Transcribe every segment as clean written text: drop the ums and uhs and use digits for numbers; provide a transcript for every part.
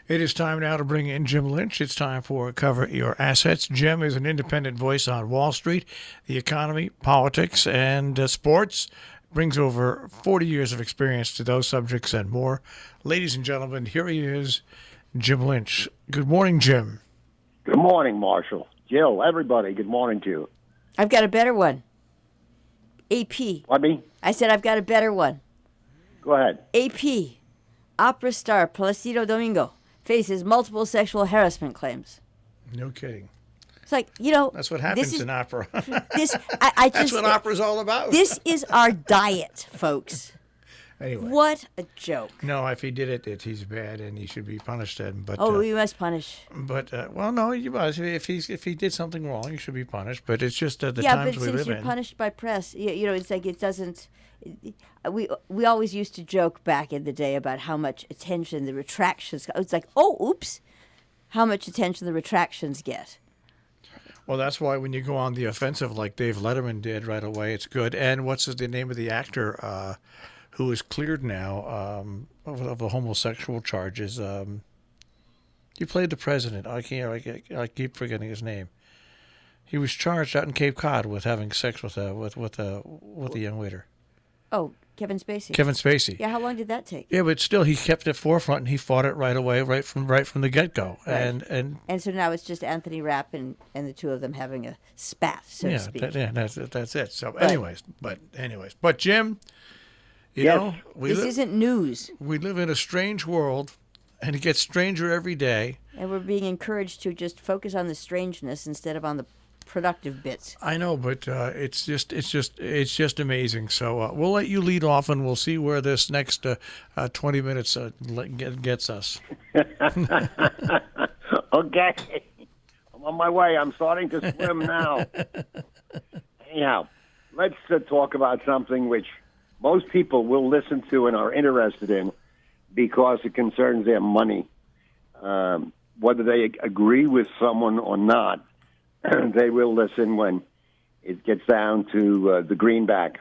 It is time now to bring in Jim Lynch. It's time for Cover Your Assets. Jim is an independent voice on Wall Street, the economy, politics, and sports. Brings over 40 years of experience to those subjects and more. Ladies and gentlemen, here he is, Jim Lynch. Good morning, Jim. Good morning, Marshall. Jill, everybody, good morning to you. I've got a better one. AP. Pardon me? I said I've got a better one. Go ahead. AP. Opera star Placido Domingo faces multiple sexual harassment claims. No kidding. It's like, That's what happens in opera. That's what opera's all about. This is our diet, folks. Anyway. What a joke. No, if he did it, he's bad and he should be punished. But we must punish. But no, you must. If he did something wrong, he should be punished. But it's just the times we live in. Yeah, but since you're punished by press, it's like it doesn't. We always used to joke back in the day about how much attention the retractions got. It's like, oops, how much attention the retractions get. Well, that's why when you go on the offensive like Dave Letterman did right away, it's good. And what's the name of the actor who is cleared now of the homosexual charges? He played the president. I keep forgetting his name. He was charged out in Cape Cod with having sex with a young waiter. Oh, Kevin Spacey. Kevin Spacey. Yeah, how long did that take? Yeah, but still, he kept it forefront and he fought it right away, right from the get-go. Right. And so now it's just Anthony Rapp and the two of them having a spat, so to speak. That's it. So, but Jim, you know, this isn't news. We live in a strange world, and it gets stranger every day. And we're being encouraged to just focus on the strangeness instead of on the productive bits. I know, but it's just amazing. So we'll let you lead off, and we'll see where this next 20 minutes gets us. Okay, I'm on my way. I'm starting to swim now. Anyhow, let's talk about something which most people will listen to and are interested in because it concerns their money. Whether they agree with someone or not, they will listen when it gets down to the greenback.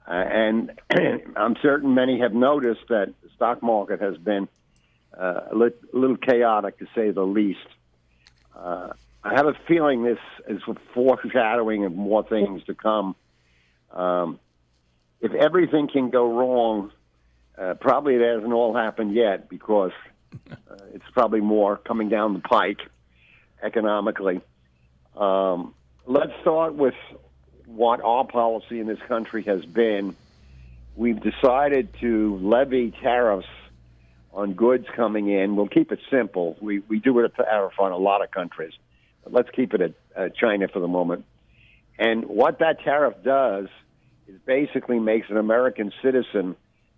And I'm certain many have noticed that the stock market has been a little chaotic, to say the least. I have a feeling this is a foreshadowing of more things to come. If everything can go wrong, probably it hasn't all happened yet because it's probably more coming down the pike economically. Let's start with what our policy in this country has been. We've decided to levy tariffs on goods coming in. We'll keep it simple. We do a tariff on a lot of countries. But let's keep it at China for the moment. And what that tariff does is basically makes an American citizen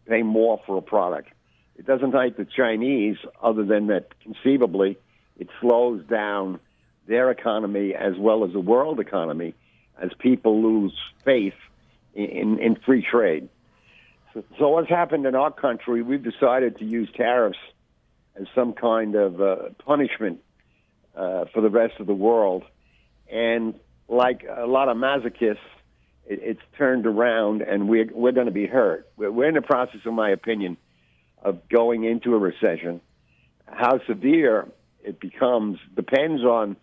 pay more for a product. It doesn't hurt the Chinese, other than that conceivably it slows down their economy as well as the world economy as people lose faith in free trade. So what's happened in our country, we've decided to use tariffs as some kind of punishment for the rest of the world. And like a lot of masochists, it's turned around and we're going to be hurt. We're in the process, in my opinion, of going into a recession. How severe it becomes depends on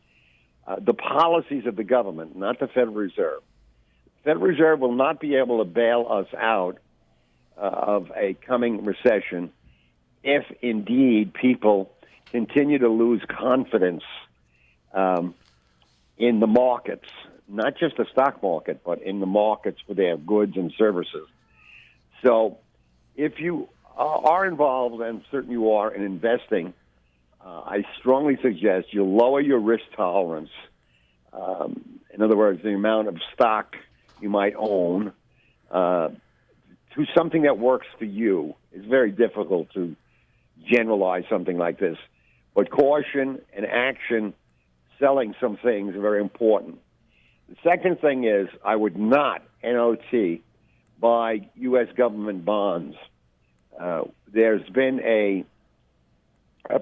the policies of the government, not the Federal Reserve. The Federal Reserve will not be able to bail us out of a coming recession if, indeed, people continue to lose confidence in the markets, not just the stock market, but in the markets for their goods and services. So if you are involved, and certainly you are, in investing, I strongly suggest you lower your risk tolerance. In other words, the amount of stock you might own to something that works for you. It's very difficult to generalize something like this. But caution and action, selling some things are very important. The second thing is I would not, NOT, buy U.S. government bonds. There's been a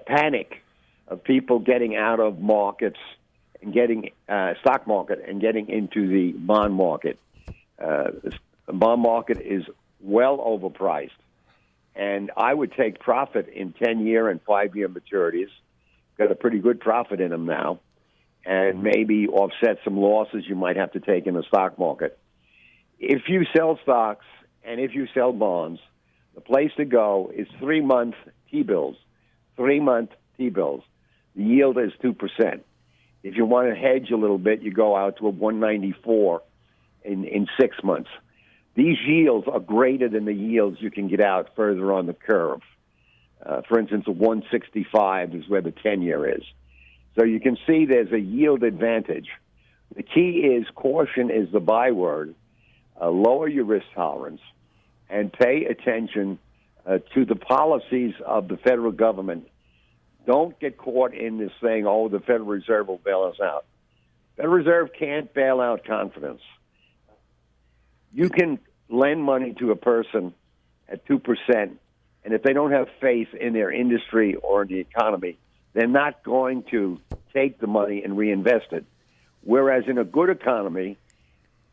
panic of people getting out of markets and getting stock market and getting into the bond market. The bond market is well overpriced, And I would take profit in 10-year and 5-year maturities. Got a pretty good profit in them now, and maybe offset some losses you might have to take in the stock market. If you sell stocks and if you sell bonds, the place to go is 3-month T-bills. 3-month T-bills. The yield is 2%. If you want to hedge a little bit, you go out to a 194 in 6 months. These yields are greater than the yields you can get out further on the curve. For instance, a 165 is where the 10-year is. So you can see there's a yield advantage. The key is caution is the byword. Lower your risk tolerance and pay attention to the policies of the federal government. Don't get caught in this saying, oh, the Federal Reserve will bail us out. Federal Reserve can't bail out confidence. You can lend money to a person at 2%, and if they don't have faith in their industry or in the economy, they're not going to take the money and reinvest it. Whereas in a good economy,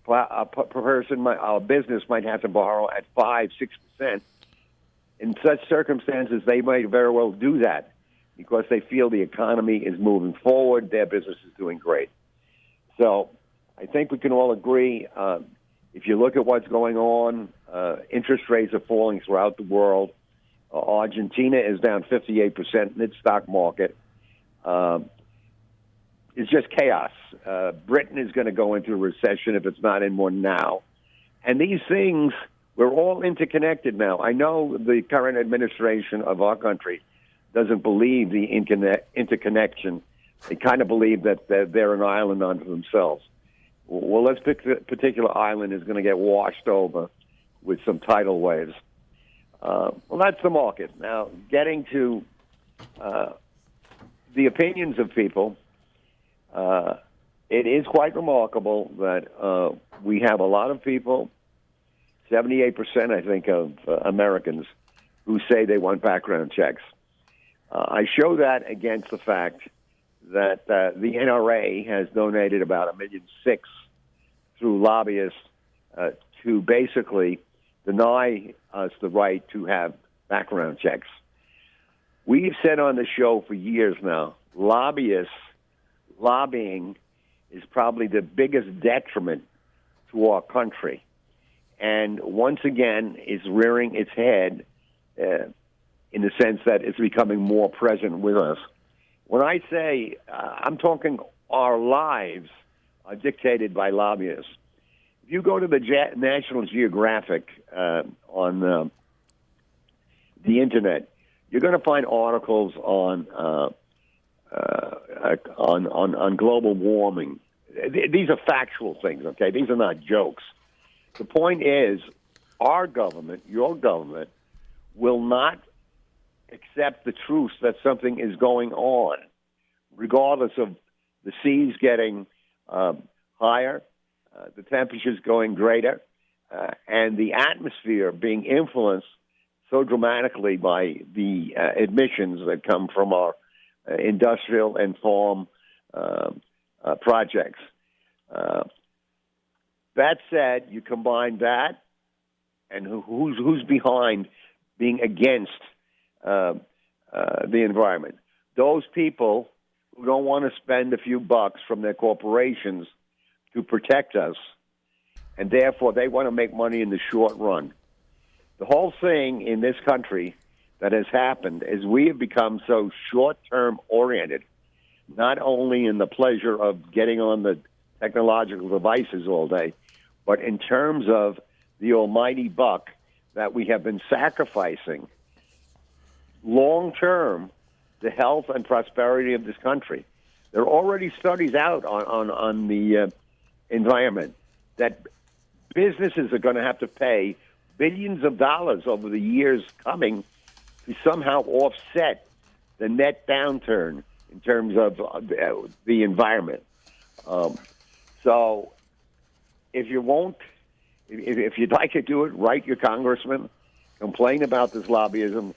a business might have to borrow at 5-6%. In such circumstances, they might very well do that because they feel the economy is moving forward, their business is doing great. So I think we can all agree, if you look at what's going on, interest rates are falling throughout the world. Argentina is down 58% in its stock market. It's just chaos. Britain is going to go into a recession if it's not in one now. And these things, we're all interconnected now. I know the current administration of our country doesn't believe the interconnection. They kind of believe that they're an island unto themselves. Well, this particular island is going to get washed over with some tidal waves. Well, that's the market. Now, getting to the opinions of people, it is quite remarkable that we have a lot of people, 78%, I think, of Americans who say they want background checks. I show that against the fact that the NRA has donated about $1.6 million through lobbyists to basically deny us the right to have background checks. We've said on the show for years now, lobbying is probably the biggest detriment to our country. And once again, is rearing its head in the sense that it's becoming more present with us. When I say, I'm talking our lives are dictated by lobbyists. If you go to the National Geographic on the Internet, you're going to find articles on global warming. These are factual things, okay? These are not jokes. The point is, our government, your government, will not accept the truth that something is going on, regardless of the seas getting higher, the temperatures going greater, and the atmosphere being influenced so dramatically by the emissions that come from our industrial and farm projects. That said, you combine that, and who's behind being against the environment? Those people who don't want to spend a few bucks from their corporations to protect us, and therefore they want to make money in the short run. The whole thing in this country that has happened is we have become so short-term oriented, not only in the pleasure of getting on the technological devices all day, but in terms of the almighty buck that we have been sacrificing long-term the health and prosperity of this country. There are already studies out on the environment that businesses are going to have to pay billions of dollars over the years coming to somehow offset the net downturn in terms of the environment. So if you'd like to do it, write your congressman, complain about this lobbyism,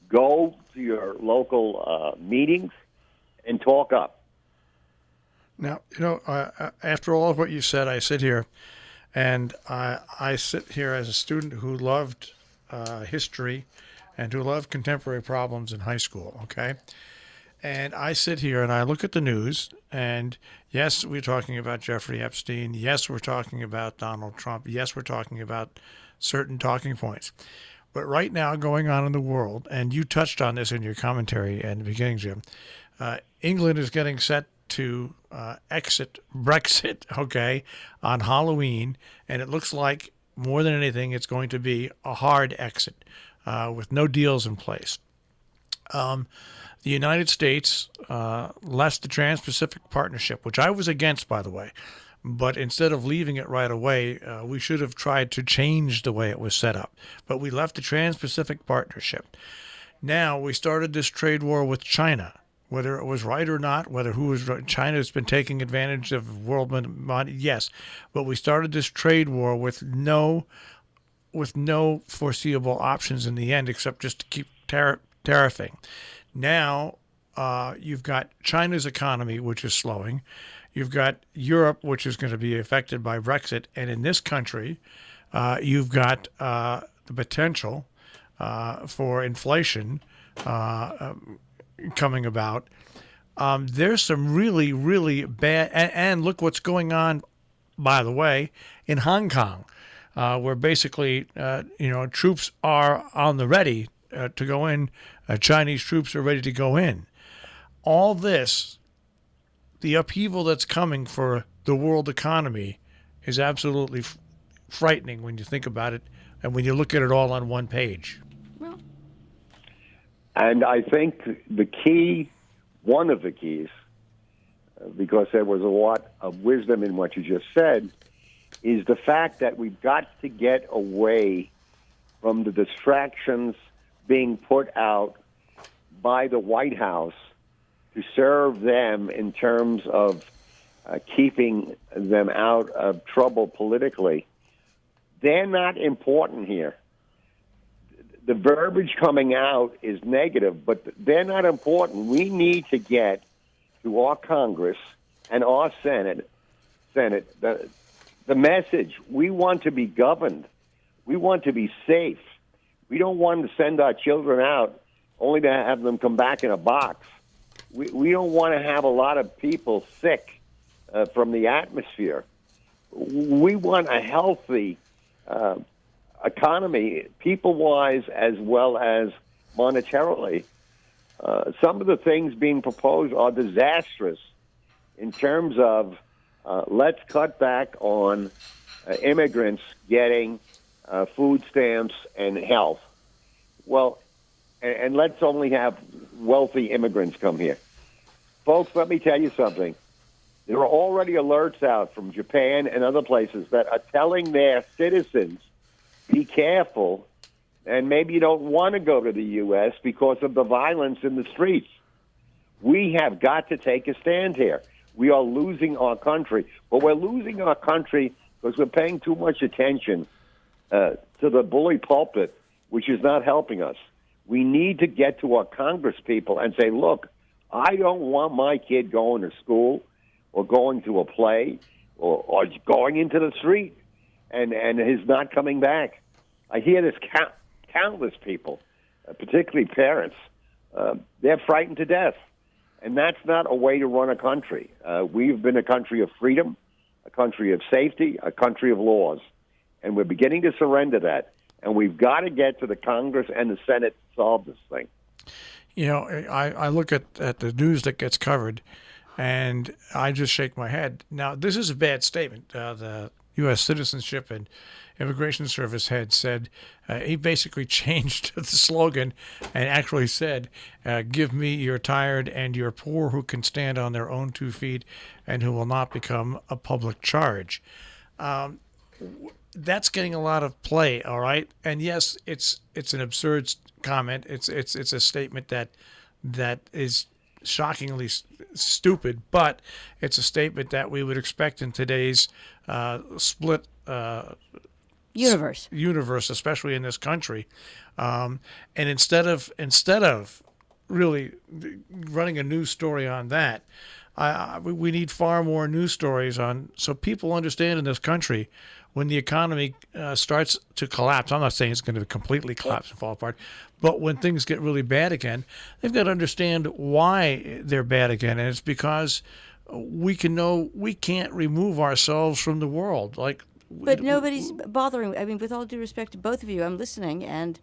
go to your local meetings and talk up. Now, after all of what you said, I sit here, and I sit here as a student who loved history and who love contemporary problems in high school, okay? And I sit here and I look at the news, and yes, we're talking about Jeffrey Epstein. Yes, we're talking about Donald Trump. Yes, we're talking about certain talking points. But right now, going on in the world, and you touched on this in your commentary in the beginning, Jim, England is getting set to exit Brexit, okay, on Halloween, and it looks like more than anything, it's going to be a hard exit with no deals in place. The United States left the Trans-Pacific Partnership, which I was against, by the way. But instead of leaving it right away, we should have tried to change the way it was set up. But we left the Trans-Pacific Partnership. Now we started this trade war with China. Whether it was right or not, whether who was right, China has been taking advantage of world money, yes. But we started this trade war with no foreseeable options in the end, except just to keep tariffing. Now you've got China's economy, which is slowing. You've got Europe, which is going to be affected by Brexit. And in this country, you've got the potential for inflation coming about. There's some really, really bad. And look what's going on, by the way, in Hong Kong, where basically, troops are on the ready to go in. Chinese troops are ready to go in. All this, the upheaval that's coming for the world economy is absolutely frightening when you think about it and when you look at it all on one page. And I think the key, one of the keys, because there was a lot of wisdom in what you just said, is the fact that we've got to get away from the distractions being put out by the White House to serve them in terms of keeping them out of trouble politically. They're not important here. The verbiage coming out is negative, but they're not important. We need to get to our Congress and our Senate the message. We want to be governed. We want to be safe. We don't want to send our children out only to have them come back in a box. We don't want to have a lot of people sick from the atmosphere. We want a healthy economy, people-wise as well as monetarily. Some of the things being proposed are disastrous in terms of let's cut back on immigrants getting food stamps and health. Well, and let's only have wealthy immigrants come here. Folks, let me tell you something. There are already alerts out from Japan and other places that are telling their citizens, be careful, and maybe you don't want to go to the U.S. because of the violence in the streets. We have got to take a stand here. We are losing our country, but we're losing our country because we're paying too much attention to the bully pulpit, which is not helping us. We need to get to our Congress people and say, look, I don't want my kid going to school or going to a play or going into the street and his not coming back. I hear this countless people, particularly parents, they're frightened to death. And that's not a way to run a country. We've been a country of freedom, a country of safety, a country of laws. And we're beginning to surrender that. And we've got to get to the Congress and the Senate to solve this thing. You know, I look at the news that gets covered, and I just shake my head. Now, this is a bad statement. The U.S. Citizenship and Immigration Service head said, he basically changed the slogan and actually said, give me your tired and your poor who can stand on their own 2 feet and who will not become a public charge. That's getting a lot of play, all right? And yes, it's an absurd comment. It's a statement that is shockingly stupid, but it's a statement that we would expect in today's split universe, especially in this country. And instead of really running a news story on that, We need far more news stories on so people understand in this country when the economy starts to collapse. I'm not saying it's going to completely collapse and fall apart, but when things get really bad again, they've got to understand why they're bad again, and it's because we can't remove ourselves from the world. But nobody's bothering. I mean, with all due respect to both of you, I'm listening, and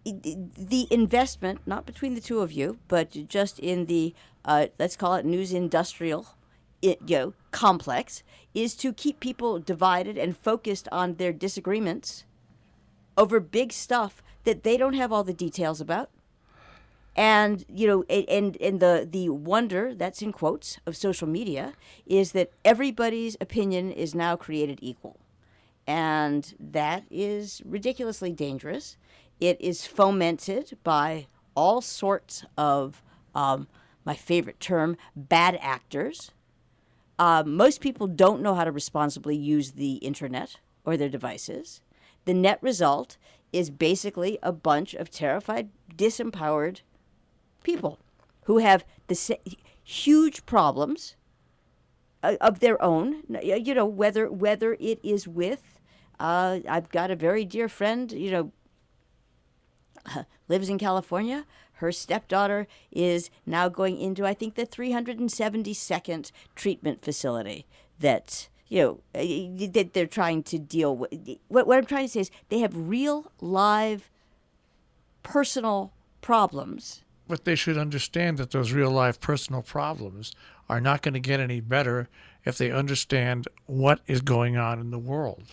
the investment, not between the two of you, but just in the let's call it news industrial, complex, is to keep people divided and focused on their disagreements over big stuff that they don't have all the details about. And the wonder, that's in quotes, of social media is that everybody's opinion is now created equal. And that is ridiculously dangerous. It is fomented by all sorts of, my favorite term, bad actors. Most people don't know how to responsibly use the internet or their devices. The net result is basically a bunch of terrified, disempowered people who have huge problems of their own. Whether it is with, I've got a very dear friend, lives in California. Her stepdaughter is now going into, I think, the 372nd treatment facility that that they're trying to deal with. What I'm trying to say is they have real, live, personal problems. But they should understand that those real life personal problems are not going to get any better if they understand what is going on in the world.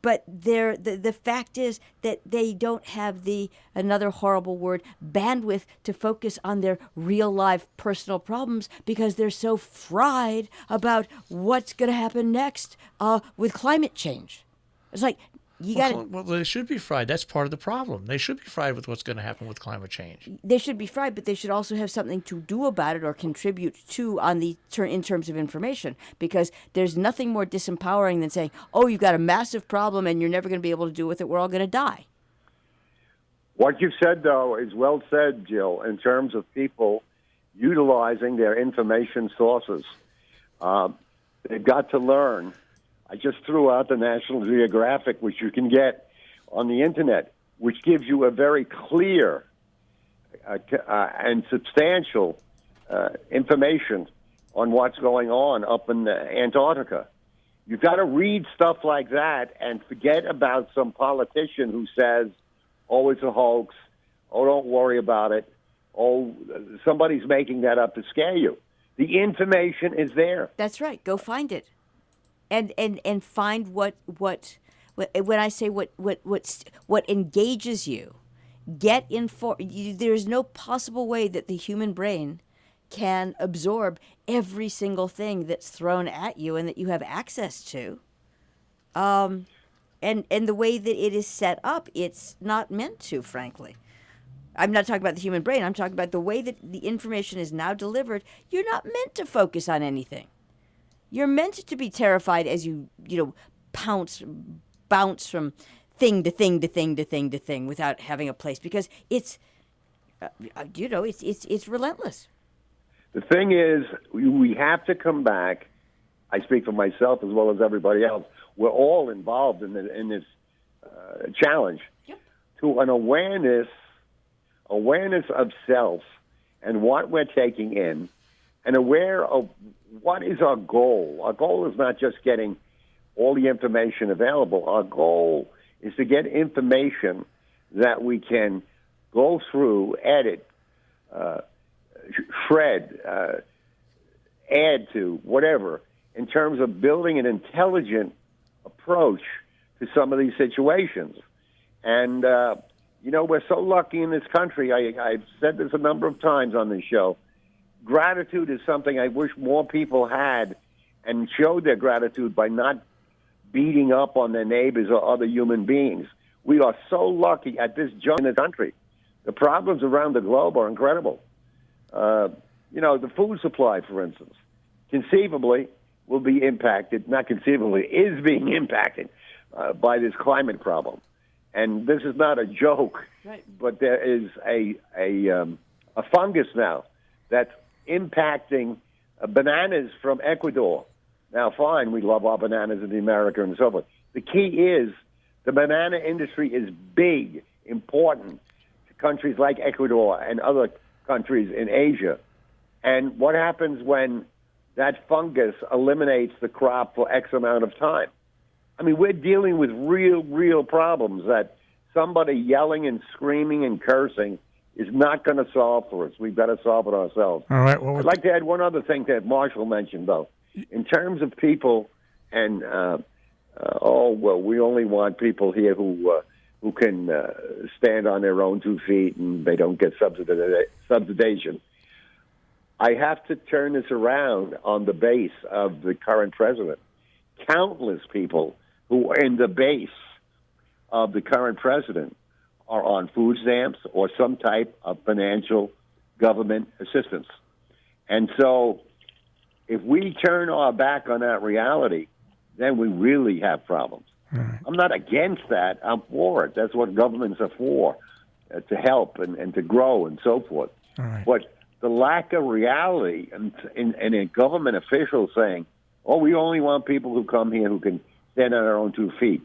But the fact is that they don't have another horrible word, bandwidth to focus on their real life personal problems because they're so fried about what's going to happen next with climate change. It's like, Well, they should be fried. That's part of the problem. They should be fried with what's going to happen with climate change. They should be fried, but they should also have something to do about it or contribute to in terms of information. Because there's nothing more disempowering than saying, "Oh, you've got a massive problem and you're never going to be able to do with it. We're all going to die." What you've said, though, is well said, Jill, in terms of people utilizing their information sources. They've got to learn. I just threw out the National Geographic, which you can get on the Internet, which gives you a very clear and substantial information on what's going on up in Antarctica. You've got to read stuff like that and forget about some politician who says, oh, it's a hoax, oh, don't worry about it, oh, somebody's making that up to scare you. The information is there. That's right. Go find it. And find what when I say what engages you, get informed. There's no possible way that the human brain can absorb every single thing that's thrown at you and that you have access to. And the way that it is set up, it's not meant to, frankly. I'm not talking about the human brain. I'm talking about the way that the information is now delivered. You're not meant to focus on anything. You're meant to be terrified as you bounce from thing to thing to thing to thing to thing without having a place because it's relentless. The thing is, we have to come back. I speak for myself as well as everybody else. We're all involved in this challenge. Yep. To an awareness of self and what we're taking in, and aware of what is our goal. Our goal is not just getting all the information available. Our goal is to get information that we can go through, edit, shred, add to, whatever, in terms of building an intelligent approach to some of these situations. And, we're so lucky in this country. I've said this a number of times on this show. Gratitude is something I wish more people had and showed their gratitude by not beating up on their neighbors or other human beings. We are so lucky at this juncture in the country. The problems around the globe are incredible. The food supply, for instance, conceivably will be impacted, not conceivably, is being impacted by this climate problem. And this is not a joke, right. But there is a fungus now that's impacting bananas from Ecuador. Now, fine, we love our bananas in America and so forth. The key is the banana industry is big, important to countries like Ecuador and other countries in Asia. And what happens when that fungus eliminates the crop for X amount of time? I mean, we're dealing with real problems that somebody yelling and screaming and cursing is not going to solve for us. We've got to solve it ourselves. All right. Well, I'd like to add one other thing that Marshall mentioned, though. In terms of people and, we only want people here who can stand on their own 2 feet and they don't get subsidization. I have to turn this around on the base of the current president. Countless people who are in the base of the current president are on food stamps or some type of financial government assistance. And so if we turn our back on that reality, then we really have problems. Right. I'm not against that. I'm for it. That's what governments are for, to help and to grow and so forth. Right. But the lack of reality and a government official saying, we only want people who come here who can stand on their own 2 feet.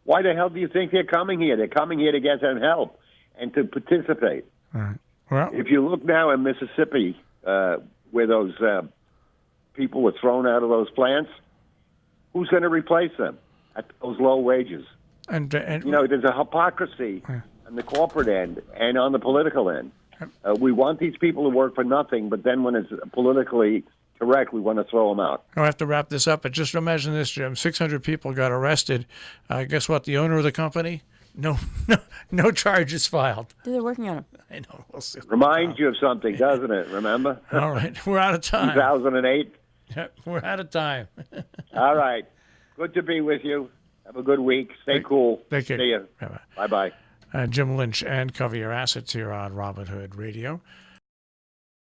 Why the hell do you think they're coming here? They're coming here to get some help and to participate. Right. Well, if you look now in Mississippi, where those people were thrown out of those plants, who's going to replace them at those low wages? And there's a hypocrisy on the corporate end and on the political end. We want these people to work for nothing, but then when it's politically correct, we want to throw them out. I'll have to wrap this up, but just imagine this, Jim. 600 people got arrested. Guess what? The owner of the company, no charges filed. They're working on them. I know. We'll see. Reminds you of something, doesn't it? Remember? All right. We're out of time. 2008. Yeah, we're out of time. All right. Good to be with you. Have a good week. Stay cool. Take care. See you. Bye-bye. Bye-bye. Jim Lynch and Cover Your Assets here on Robin Hood Radio.